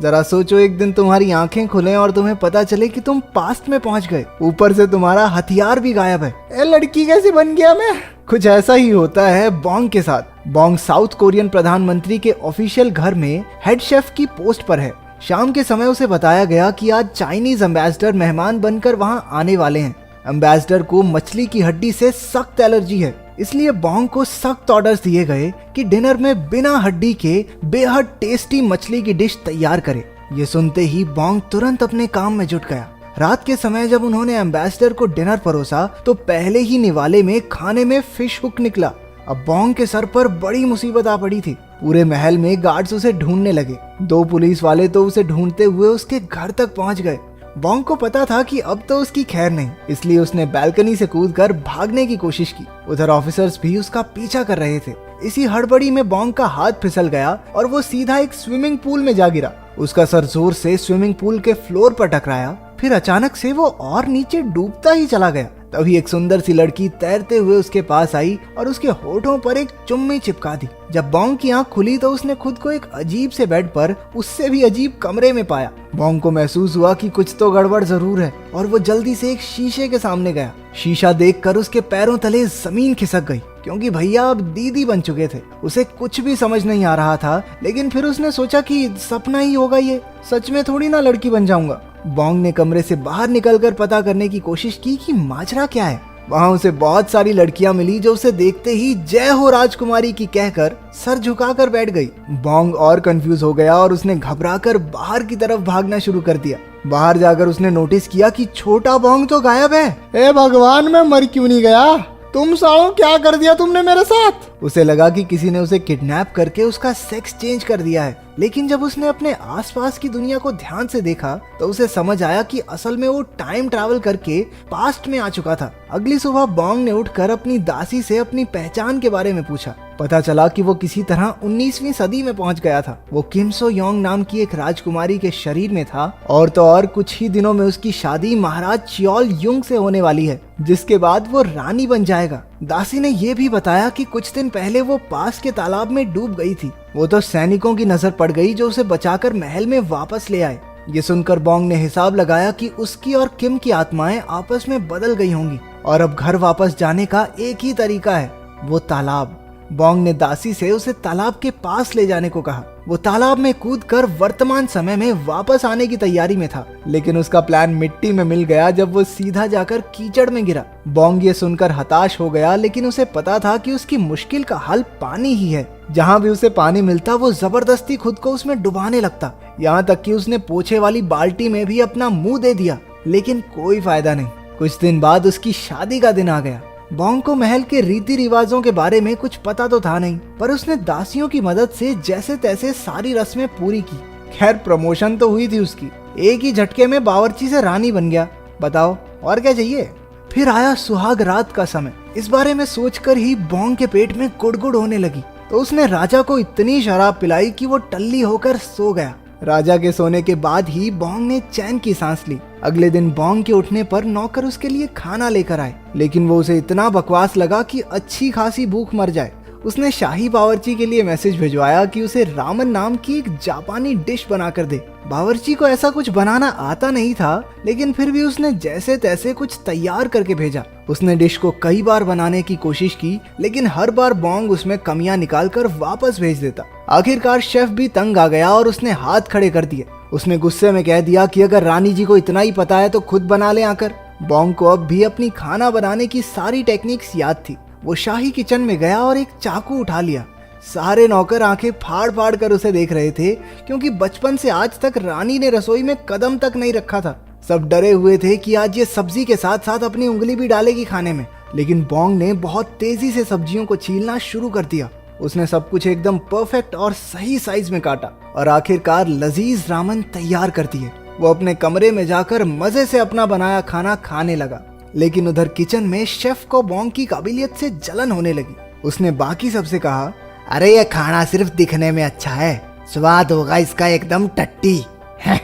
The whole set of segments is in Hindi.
जरा सोचो एक दिन तुम्हारी आंखें खुले और तुम्हें पता चले कि तुम पास्ट में पहुंच गए, ऊपर से तुम्हारा हथियार भी गायब है। ए लड़की कैसे बन गया मैं। कुछ ऐसा ही होता है बॉन्ग के साथ। बॉन्ग साउथ कोरियन प्रधानमंत्री के ऑफिशियल घर में हेड शेफ की पोस्ट पर है। शाम के समय उसे बताया गया कि आज चाइनीज एम्बेसडर मेहमान बनकर वहां आने वाले हैं। एम्बेसडर को मछली की हड्डी से सख्त एलर्जी है, इसलिए बॉन्ग को सख्त ऑर्डर्स दिए गए कि डिनर में बिना हड्डी के बेहद टेस्टी मछली की डिश तैयार करे। ये सुनते ही बॉन्ग तुरंत अपने काम में जुट गया। रात के समय जब उन्होंने एम्बेसडर को डिनर परोसा तो पहले ही निवाले में खाने में फिश हुक निकला। अब बॉन्ग के सर पर बड़ी मुसीबत आ पड़ी थी। पूरे महल में गार्ड्स उसे ढूंढने लगे। 2 पुलिस वाले तो उसे ढूंढते हुए उसके घर तक पहुंच गए। बॉन्ग को पता था कि अब तो उसकी खैर नहीं, इसलिए उसने बालकनी से कूदकर भागने की कोशिश की। उधर ऑफिसर्स भी उसका पीछा कर रहे थे। इसी हड़बड़ी में बॉन्ग का हाथ फिसल गया और वो सीधा एक स्विमिंग पूल में जा गिरा। उसका सर जोर से स्विमिंग पूल के फ्लोर पर टकराया, फिर अचानक से वो और नीचे डूबता ही चला गया। तभी एक सुंदर सी लड़की तैरते हुए उसके पास आई और उसके होठों पर एक चुम्मी चिपका दी। जब बॉन्ग की आंख खुली तो उसने खुद को एक अजीब से बेड पर उससे भी अजीब कमरे में पाया। बॉन्ग को महसूस हुआ कि कुछ तो गड़बड़ जरूर है और वो जल्दी से एक शीशे के सामने गया। शीशा देखकर उसके पैरों तले जमीन खिसक गई, क्योंकि भैया अब दीदी बन चुके थे। उसे कुछ भी समझ नहीं आ रहा था, लेकिन फिर उसने सोचा कि सपना ही होगा, ये सच में थोड़ी ना लड़की बन जाऊंगा। बॉन्ग ने कमरे से बाहर निकलकर पता करने की कोशिश की कि माजरा क्या है। वहाँ उसे बहुत सारी लड़कियां मिली जो उसे देखते ही जय हो राजकुमारी की कहकर सर झुकाकर बैठ गई। बॉन्ग और कंफ्यूज हो गया और उसने घबराकर बाहर की तरफ भागना शुरू कर दिया। बाहर जाकर उसने नोटिस किया कि छोटा बॉन्ग तो गायब है। ए भगवान, मैं मर क्यों नहीं गया? तुम सालों क्या कर दिया तुमने मेरे साथ? उसे लगा कि किसी ने उसे किडनैप करके उसका सेक्स चेंज कर दिया है, लेकिन जब उसने अपने आसपास की दुनिया को ध्यान से देखा तो उसे समझ आया कि असल में वो टाइम ट्रैवल करके पास्ट में आ चुका था। अगली सुबह बॉन्ग ने उठकर अपनी दासी से अपनी पहचान के बारे में पूछा। पता चला कि वो किसी तरह 19वीं सदी में पहुंच गया था। वो किम सो योंग नाम की एक राजकुमारी के शरीर में था और तो और कुछ ही दिनों में उसकी शादी महाराज चियोल युंग से होने वाली है, जिसके बाद वो रानी बन जाएगा। दासी ने ये भी बताया कि कुछ दिन पहले वो पास के तालाब में डूब गई थी। वो तो सैनिकों की नजर पड़ गई जो उसे बचाकर महल में वापस ले आए। ये सुनकर बॉन्ग ने हिसाब लगाया कि उसकी और किम की आत्माएं आपस में बदल गई होंगी और अब घर वापस जाने का एक ही तरीका है, वो तालाब। बॉन्ग ने दासी से उसे तालाब के पास ले जाने को कहा। वो तालाब में कूदकर वर्तमान समय में वापस आने की तैयारी में था, लेकिन उसका प्लान मिट्टी में मिल गया जब वो सीधा जाकर कीचड़ में गिरा। बॉन्ग ये सुनकर हताश हो गया, लेकिन उसे पता था कि उसकी मुश्किल का हल पानी ही है। जहाँ भी उसे पानी मिलता वो जबरदस्ती खुद को उसमें डुबाने लगता। यहाँ तक कि उसने पोछे वाली बाल्टी में भी अपना मुंह दे दिया, लेकिन कोई फायदा नहीं। कुछ दिन बाद उसकी शादी का दिन आ गया। बॉन्ग को महल के रीति रिवाजों के बारे में कुछ पता तो था नहीं, पर उसने दासियों की मदद से जैसे तैसे सारी रस्में पूरी की। खैर, प्रमोशन तो हुई थी उसकी। एक ही झटके में बावर्ची से रानी बन गया। बताओ और क्या चाहिए। फिर आया सुहाग रात का समय। इस बारे में सोचकर ही बॉन्ग के पेट में गुड़गुड़ होने लगी, तो उसने राजा को इतनी शराब पिलाई कि वो टल्ली होकर सो गया। राजा के सोने के बाद ही बॉन्ग ने चैन की सांस ली। अगले दिन बॉन्ग के उठने पर नौकर उसके लिए खाना लेकर आए, लेकिन वो उसे इतना बकवास लगा कि अच्छी खासी भूख मर जाए। उसने शाही बावर्ची के लिए मैसेज भिजवाया कि उसे रामन नाम की एक जापानी डिश बनाकर दे। बावर्ची को ऐसा कुछ बनाना आता नहीं था, लेकिन फिर भी उसने जैसे तैसे कुछ तैयार करके भेजा। उसने डिश को कई बार बनाने की कोशिश की, लेकिन हर बार बॉन्ग उसमें कमियां निकालकर वापस भेज देता। आखिरकार शेफ भी तंग आ गया और उसने हाथ खड़े कर दिए। उसने गुस्से में कह दिया कि अगर रानी जी को इतना ही पता है तो खुद बना ले आकर। बॉन्ग को अब भी अपनी खाना बनाने की सारी टेक्निक्स याद थी। वो शाही किचन में गया और एक चाकू उठा लिया। सारे नौकर आंखें फाड़ फाड़ कर उसे देख रहे थे, क्योंकि बचपन से आज तक रानी ने रसोई में कदम तक नहीं रखा था। सब डरे हुए थे कि आज ये सब्जी के साथ साथ अपनी उंगली भी डालेगी खाने में, लेकिन बॉन्ग ने बहुत तेजी से सब्जियों को छीलना शुरू कर दिया। उसने सब कुछ एकदम परफेक्ट और सही साइज में काटा और आखिरकार लजीज रामन तैयार कर दिए। वो अपने कमरे में जाकर मजे से अपना बनाया खाना खाने लगा, लेकिन उधर किचन में शेफ को बॉन्ग की काबिलियत से जलन होने लगी। उसने बाकी सबसे कहा, अरे ये खाना सिर्फ दिखने में अच्छा है, स्वाद होगा इसका एकदम टट्टी है।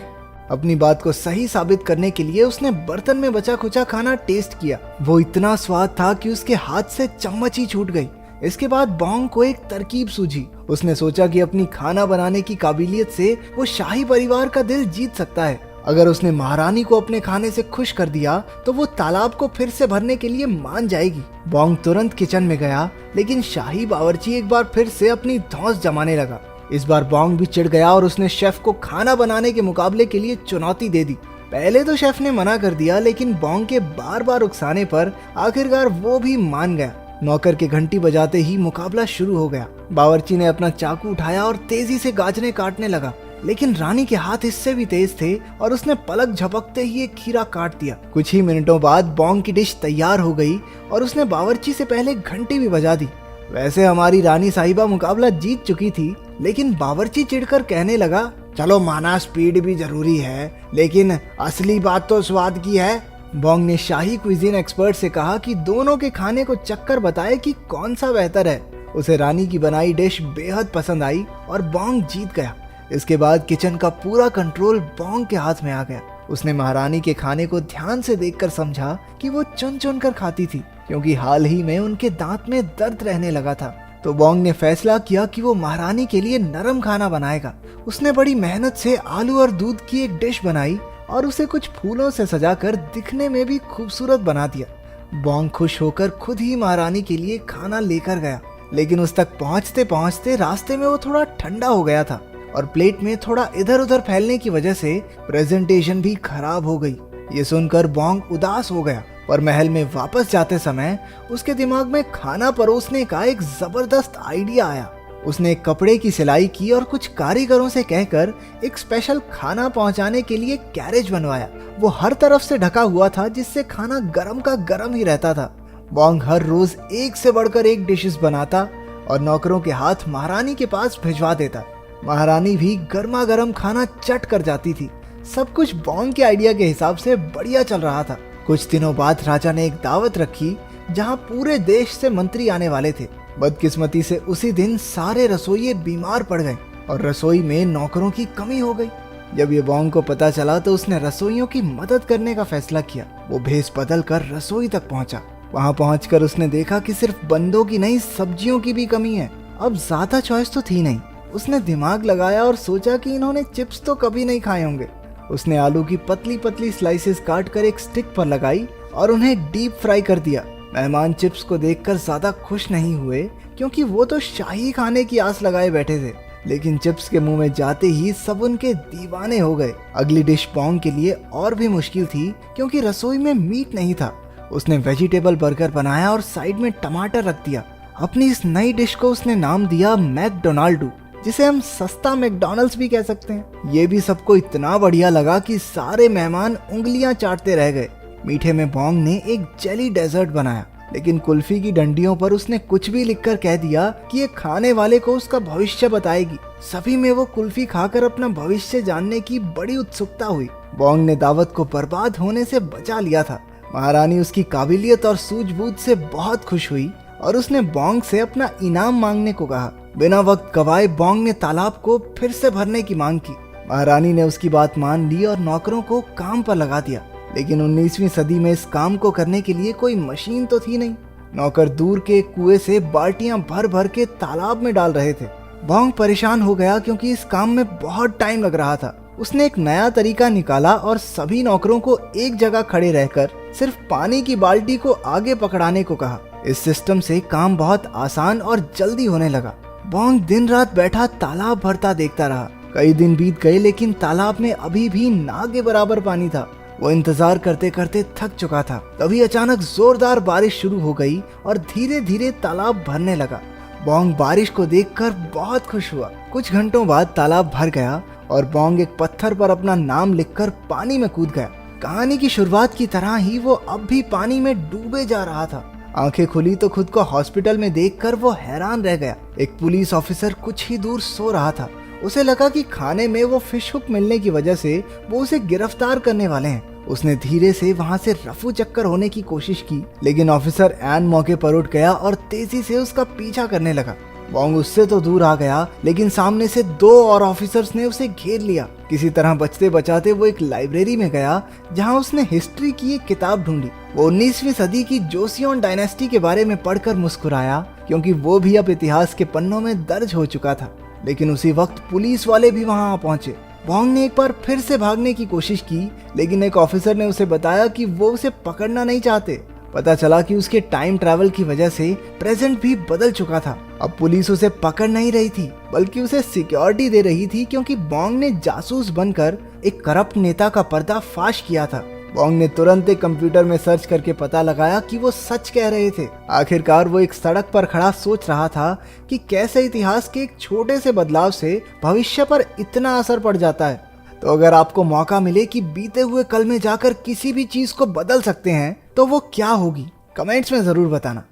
अपनी बात को सही साबित करने के लिए उसने बर्तन में बचा खुचा खाना टेस्ट किया। वो इतना स्वाद था कि उसके हाथ से चम्मच ही छूट गई। इसके बाद बोंग को एक तरकीब सूझी। उसने सोचा कि अपनी खाना बनाने की काबिलियत से वो शाही परिवार का दिल जीत सकता है। अगर उसने महारानी को अपने खाने से खुश कर दिया तो वो तालाब को फिर से भरने के लिए मान जाएगी। बोंग तुरंत किचन में गया, लेकिन शाही बावर्ची एक बार फिर से अपनी धौंस जमाने लगा। इस बार बोंग भी चिढ़ गया और उसने शेफ को खाना बनाने के मुकाबले के लिए चुनौती दे दी। पहले तो शेफ ने मना कर दिया, लेकिन बोंग के बार बार उकसाने पर आखिरकार वो भी मान गया। नौकर के घंटी बजाते ही मुकाबला शुरू हो गया। बावर्ची ने अपना चाकू उठाया और तेजी से गाजरे काटने लगा, लेकिन रानी के हाथ इससे भी तेज थे और उसने पलक झपकते ही एक खीरा काट दिया। कुछ ही मिनटों बाद बोंग की डिश तैयार हो गई और उसने बावर्ची से पहले घंटी भी बजा दी। वैसे हमारी रानी साहिबा मुकाबला जीत चुकी थी, लेकिन बावर्ची चिढ़कर कहने लगा, चलो माना स्पीड भी जरूरी है, लेकिन असली बात तो स्वाद की है। बोंग ने शाही क्विजीन एक्सपर्ट से कहा कि दोनों के खाने को चक्कर बताए कि कौन सा बेहतर है। उसे रानी की बनाई डिश बेहद पसंद आई और बोंग जीत गया। इसके बाद किचन का पूरा कंट्रोल बोंग के हाथ में आ गया। उसने महारानी के खाने को ध्यान से देखकर समझा कि वो चुन चुन कर खाती थी, क्योंकि हाल ही में उनके दांत में दर्द रहने लगा था। तो बोंग ने फैसला किया कि वो महारानी के लिए नरम खाना बनाएगा। उसने बड़ी मेहनत से आलू और दूध की एक डिश बनाई और उसे कुछ फूलों से सजाकर दिखने में भी खूबसूरत बना दिया। बोंग खुश होकर खुद ही महारानी के लिए खाना लेकर गया, लेकिन उस तक पहुंचते पहुंचते रास्ते में वो थोड़ा ठंडा हो गया था और प्लेट में थोड़ा इधर उधर फैलने की वजह से प्रेजेंटेशन भी खराब हो गई। ये सुनकर बोंग उदास हो गया और महल में वापस जाते समय उसके दिमाग में खाना परोसने का एक जबरदस्त आइडिया आया। उसने एक कपड़े की सिलाई की और कुछ कारीगरों से कहकर एक स्पेशल खाना पहुंचाने के लिए कैरेज बनवाया। वो हर तरफ से ढका हुआ था, जिससे खाना गरम का गरम ही रहता था। बोंग हर रोज एक से बढ़कर एक डिशेस बनाता और नौकरों के हाथ महारानी के पास भिजवा देता। महारानी भी गर्मा गर्म खाना चट कर जाती थी। सब कुछ बोंग के आइडिया के हिसाब से बढ़िया चल रहा था। कुछ दिनों बाद राजा ने एक दावत रखी जहां पूरे देश से मंत्री आने वाले थे। बदकिस्मती से उसी दिन सारे रसोइये बीमार पड़ गए और रसोई में नौकरों की कमी हो गई। जब ये बोंग को पता चला तो उसने रसोइयों की मदद करने का फैसला किया। वो भेष बदल कर रसोई तक पहुंचा। वहां पहुंचकर उसने देखा कि सिर्फ बंदों की नहीं, सब्जियों की भी कमी है। अब ज्यादा चॉइस तो थी नहीं। उसने दिमाग लगाया और सोचा कि इन्होंने चिप्स तो कभी नहीं खाए होंगे। उसने आलू की पतली पतली स्लाइसेस काट कर एक स्टिक पर लगाई और उन्हें डीप फ्राई कर दिया। मेहमान चिप्स को देखकर ज्यादा खुश नहीं हुए, क्योंकि वो तो शाही खाने की आस लगाए बैठे थे। लेकिन चिप्स के मुंह में जाते ही सब उनके दीवाने हो गए। अगली डिश बोंग के लिए और भी मुश्किल थी, क्योंकि रसोई में मीट नहीं था। उसने वेजिटेबल बर्गर बनाया और साइड में टमाटर रख दिया। अपनी इस नई डिश को उसने नाम दिया मैकडोनाल्डू, जिसे हम सस्ता मैकडॉनल्ड्स भी कह सकते हैं। ये भी सबको इतना बढ़िया लगा कि सारे मेहमान उंगलियां चाटते रह गए। मीठे में बोंग ने एक जेली डेजर्ट बनाया, लेकिन कुल्फी की डंडियों पर उसने कुछ भी लिखकर कह दिया कि ये खाने वाले को उसका भविष्य बताएगी। सभी में वो कुल्फी खाकर अपना भविष्य जानने की बड़ी उत्सुकता हुई। बोंग ने दावत को बर्बाद होने से बचा लिया था। महारानी उसकी काबिलियत और सूझबूझ से बहुत खुश हुई और उसने बोंग से अपना इनाम मांगने को कहा। बिना वक्त गवाए बोंग ने तालाब को फिर से भरने की मांग की। महारानी ने उसकी बात मान ली और नौकरों को काम पर लगा दिया। लेकिन 19वीं सदी में इस काम को करने के लिए कोई मशीन तो थी नहीं। नौकर दूर के कुएं से बाल्टियां भर भर के तालाब में डाल रहे थे। बोंग परेशान हो गया, क्योंकि इस काम में बहुत टाइम लग रहा था। उसने एक नया तरीका निकाला और सभी नौकरों को एक जगह खड़े रहकर सिर्फ पानी की बाल्टी को आगे पकड़ाने को कहा। इस सिस्टम से काम बहुत आसान और जल्दी होने लगा। बोंग दिन रात बैठा तालाब भरता देखता रहा। कई दिन बीत गए, लेकिन तालाब में अभी भी ना के बराबर पानी था। वो इंतजार करते करते थक चुका था। तभी अचानक जोरदार बारिश शुरू हो गई और धीरे धीरे तालाब भरने लगा। बोंग बारिश को देखकर बहुत खुश हुआ। कुछ घंटों बाद तालाब भर गया और बोंग एक पत्थर पर अपना नाम लिखकर पानी में कूद गया। कहानी की शुरुआत की तरह ही वो अब भी पानी में डूबे जा रहा था। आंखें खुली तो खुद को हॉस्पिटल में देखकर वो हैरान रह गया। एक पुलिस ऑफिसर कुछ ही दूर सो रहा था। उसे लगा कि खाने में वो फिश हुक मिलने की वजह से वो उसे गिरफ्तार करने वाले हैं। उसने धीरे से वहां से रफू चक्कर होने की कोशिश की, लेकिन ऑफिसर एन मौके पर उठ गया और तेजी से उसका पीछा करने लगा। बोंग उससे तो दूर आ गया, लेकिन सामने से 2 और ऑफिसर्स ने उसे घेर लिया। किसी तरह बचते बचाते वो एक लाइब्रेरी में गया, जहां उसने हिस्ट्री की एक किताब ढूंढी। वो 19वीं सदी की जोसियोन डायनेस्टी के बारे में पढ़कर मुस्कुराया, क्योंकि वो भी अब इतिहास के पन्नों में दर्ज हो चुका था। लेकिन उसी वक्त पुलिस वाले भी वहां आ पहुंचे। वोंग ने एक बार फिर से भागने की कोशिश की, लेकिन एक ऑफिसर ने उसे बताया कि वो उसे पकड़ना नहीं चाहते। पता चला कि उसके टाइम ट्रैवल की वजह से प्रेजेंट भी बदल चुका था। अब पुलिस उसे पकड़ नहीं रही थी, बल्कि उसे सिक्योरिटी दे रही थी, क्योंकि वोंग ने जासूस बनकर एक करप्ट नेता का पर्दाफाश किया था। वोंग ने तुरंत एक कंप्यूटर में सर्च करके पता लगाया कि वो सच कह रहे थे। आखिरकार वो एक सड़क पर खड़ा सोच रहा था कि कैसे इतिहास के एक छोटे से बदलाव से भविष्य पर इतना असर पड़ जाता है। तो अगर आपको मौका मिले कि बीते हुए कल में जाकर किसी भी चीज को बदल सकते हैं, तो वो क्या होगी? कमेंट्स में जरूर बताना।